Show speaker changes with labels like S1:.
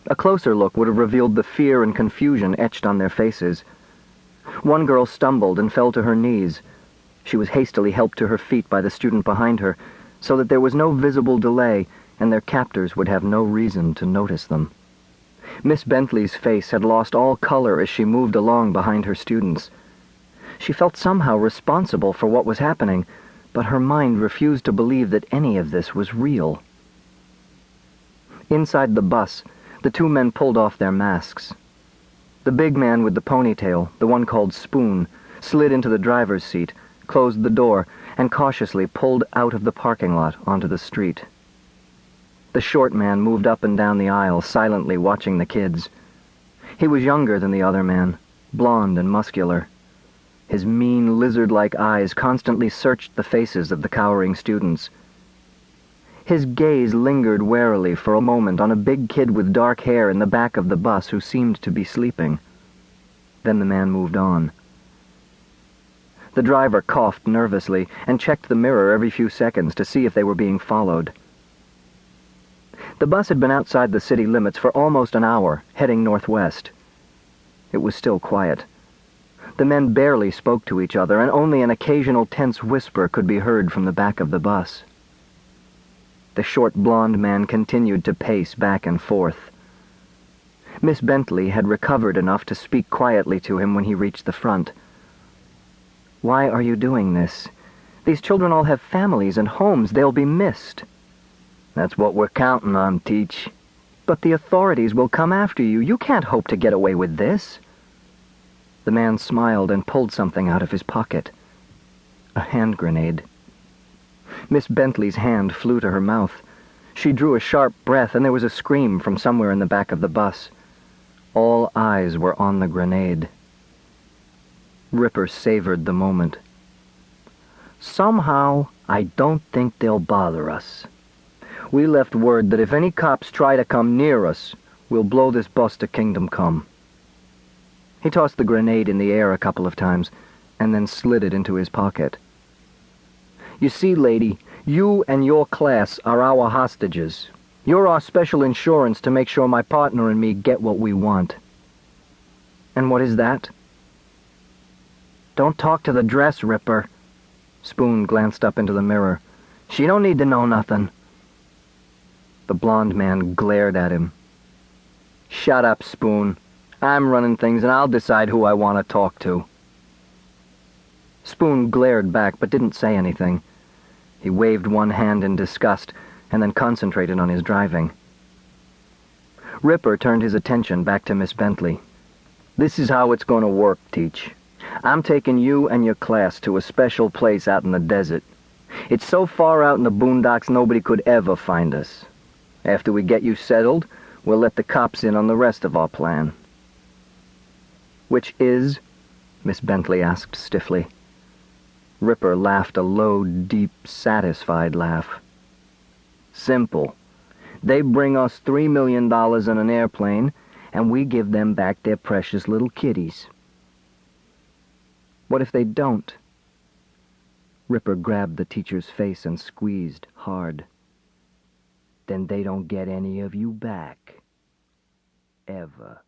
S1: A closer look would have revealed the fear and confusion etched on their faces. One girl stumbled and fell to her knees. She was hastily helped to her feet by the student behind her, so that there was no visible delay, and their captors would have no reason to notice them. Miss Bentley's face had lost all color as she moved along behind her students. She felt somehow responsible for what was happening, but her mind refused to believe that any of this was real. Inside the bus, the two men pulled off their masks. The big man with the ponytail, the one called Spoon, slid into the driver's seat, closed the door, and cautiously pulled out of the parking lot onto the street. The short man moved up and down the aisle, silently watching the kids. He was younger than the other man, blond and muscular. His mean, lizard-like eyes constantly searched the faces of the cowering students. His gaze lingered warily for a moment on a big kid with dark hair in the back of the bus who seemed to be sleeping. Then the man moved on. The driver coughed nervously and checked the mirror every few seconds to see if they were being followed. The bus had been outside the city limits for almost an hour, heading northwest. It was still quiet. The men barely spoke to each other, and only an occasional tense whisper could be heard from the back of the bus. The short blond man continued to pace back and forth. Miss Bentley had recovered enough to speak quietly to him when he reached the front. "Why are you doing this? These children all have families and homes. They'll be missed." "That's what we're counting on, Teach." "But the authorities will come after you. You can't hope to get away with this." The man smiled and pulled something out of his pocket. A hand grenade. Miss Bentley's hand flew to her mouth. She drew a sharp breath, and there was a scream from somewhere in the back of the bus. All eyes were on the grenade. Ripper savored the moment. "Somehow, I don't think they'll bother us. We left word that if any cops try to come near us, we'll blow this bus to Kingdom Come." He tossed the grenade in the air a couple of times, and then slid it into his pocket. "You see, lady, you and your class are our hostages. You're our special insurance to make sure my partner and me get what we want." "And what is that?" "Don't talk to the dress, Ripper." Spoon glanced up into the mirror. "She don't need to know nothing." The blond man glared at him. "Shut up, Spoon. I'm running things, and I'll decide who I want to talk to." Spoon glared back, but didn't say anything. He waved one hand in disgust, and then concentrated on his driving. Ripper turned his attention back to Miss Bentley. "This is how it's going to work, Teach. I'm taking you and your class to a special place out in the desert. It's so far out in the boondocks nobody could ever find us. After we get you settled, we'll let the cops in on the rest of our plan." "Which is?" Miss Bentley asked stiffly. Ripper laughed a low, deep, satisfied laugh. "Simple. They bring us $3 million in an airplane, and we give them back their precious little kiddies." "What if they don't?" Ripper grabbed the teacher's face and squeezed hard. "Then they don't get any of you back. Ever."